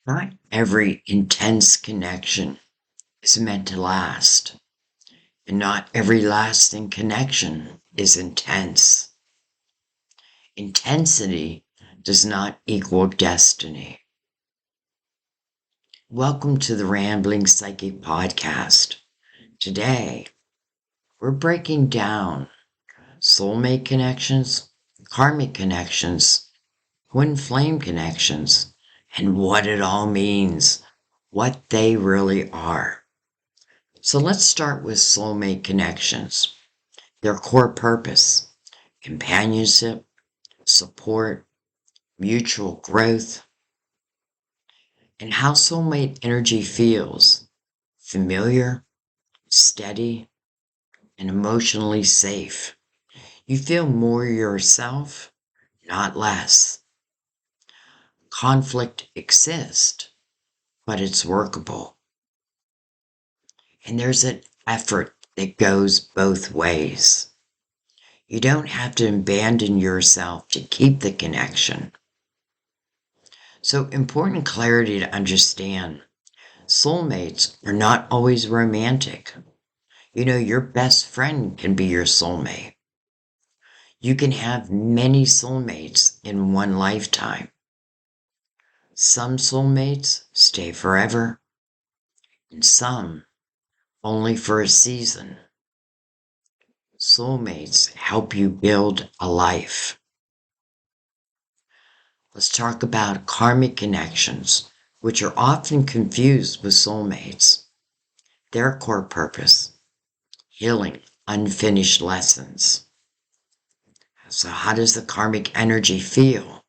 Not every intense connection is meant to last, and not every lasting connection is intense. Intensity does not equal destiny. Welcome to the Rambling Psychic Podcast. Today, we're breaking down soulmate connections, karmic connections, twin flame connections, and what it all means, what they really are. So let's start with soulmate connections. Their core purpose: companionship, support, mutual growth, and how soulmate energy feels: familiar, steady, and emotionally safe. You feel more yourself, not less. Conflict exists, but it's workable. And there's an effort that goes both ways. You don't have to abandon yourself to keep the connection. So, important clarity to understand: soulmates are not always romantic. Your best friend can be your soulmate. You can have many soulmates in one lifetime. Some soulmates stay forever, and some only for a season. Soulmates help you build a life. Let's talk about karmic connections, which are often confused with soulmates. Their core purpose: healing unfinished lessons. So how does the karmic energy feel?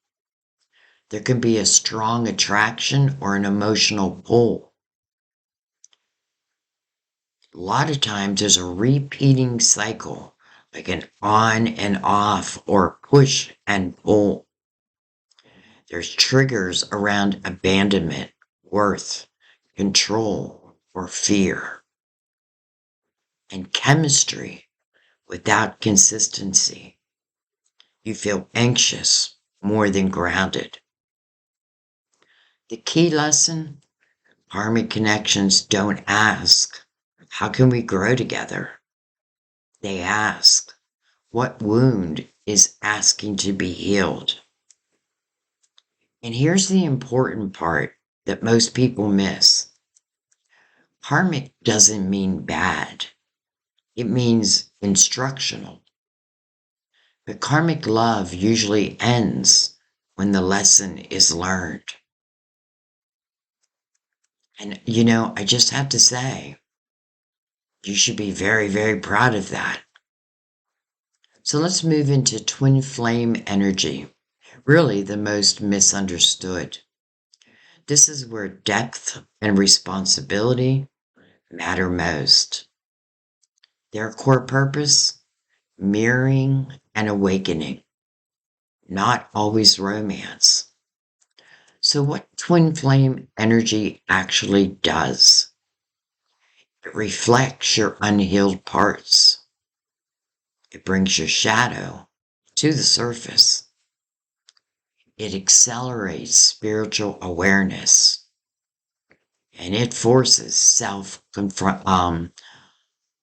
There can be a strong attraction or an emotional pull. A lot of times there's a repeating cycle, like an on and off or push and pull. There's triggers around abandonment, worth, control, or fear. And chemistry without consistency. You feel anxious more than grounded. The key lesson: karmic connections don't ask, how can we grow together? They ask, what wound is asking to be healed? And here's the important part that most people miss. Karmic doesn't mean bad. It means instructional. But karmic love usually ends when the lesson is learned. And I just have to say, you should be very, very proud of that. So let's move into twin flame energy, really the most misunderstood. This is where depth and responsibility matter most. Their core purpose: mirroring and awakening, not always romance. So what twin flame energy actually does: it reflects your unhealed parts. It brings your shadow to the surface. It accelerates spiritual awareness. And it forces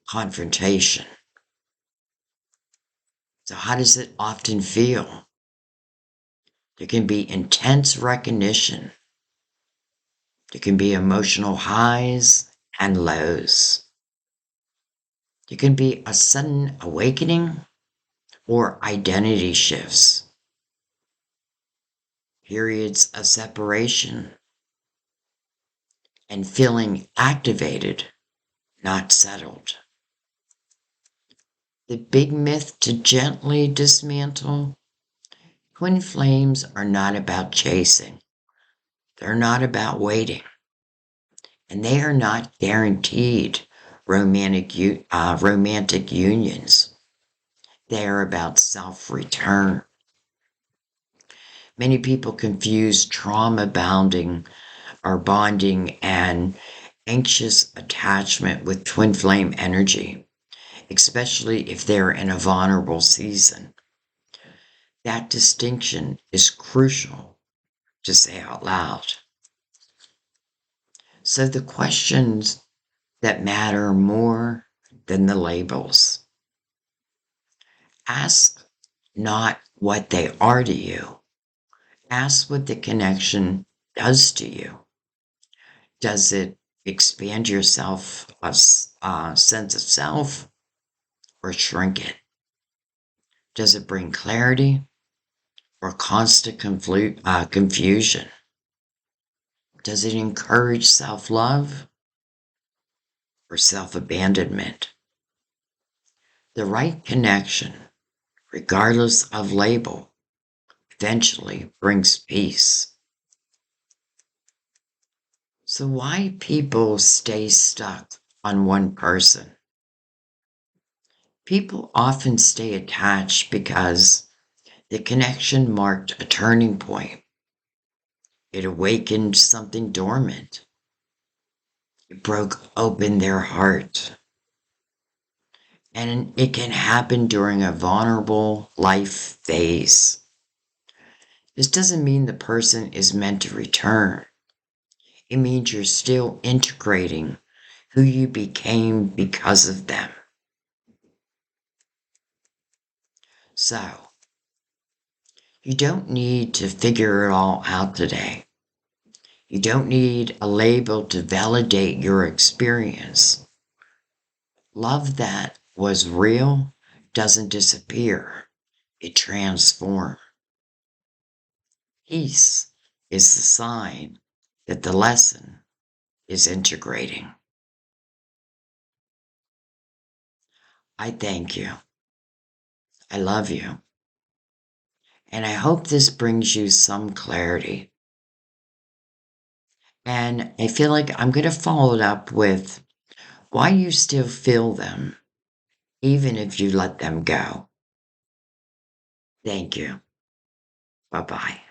confrontation. So how does it often feel? There can be intense recognition. There can be emotional highs and lows. There can be a sudden awakening or identity shifts. Periods of separation and feeling activated, not settled. The big myth to gently dismantle: twin flames are not about chasing. They're not about waiting. And they are not guaranteed romantic unions. They are about self-return. Many people confuse trauma bonding and anxious attachment with twin flame energy, especially if they're in a vulnerable season. That distinction is crucial to say out loud. So the questions that matter more than the labels. Ask not what they are to you. Ask what the connection does to you. Does it expand your sense of self or shrink it? Does it bring clarity or constant confusion? Does it encourage self-love or self-abandonment? The right connection, regardless of label, eventually brings peace. So why people stay stuck on one person? People often stay attached because the connection marked a turning point. It awakened something dormant. It broke open their heart. And it can happen during a vulnerable life phase. This doesn't mean the person is meant to return. It means you're still integrating who you became because of them. So, you don't need to figure it all out today. You don't need a label to validate your experience. Love that was real doesn't disappear, it transforms. Peace is the sign that the lesson is integrating. I thank you. I love you. And I hope this brings you some clarity. And I feel like I'm going to follow it up with why you still feel them, even if you let them go. Thank you. Bye bye.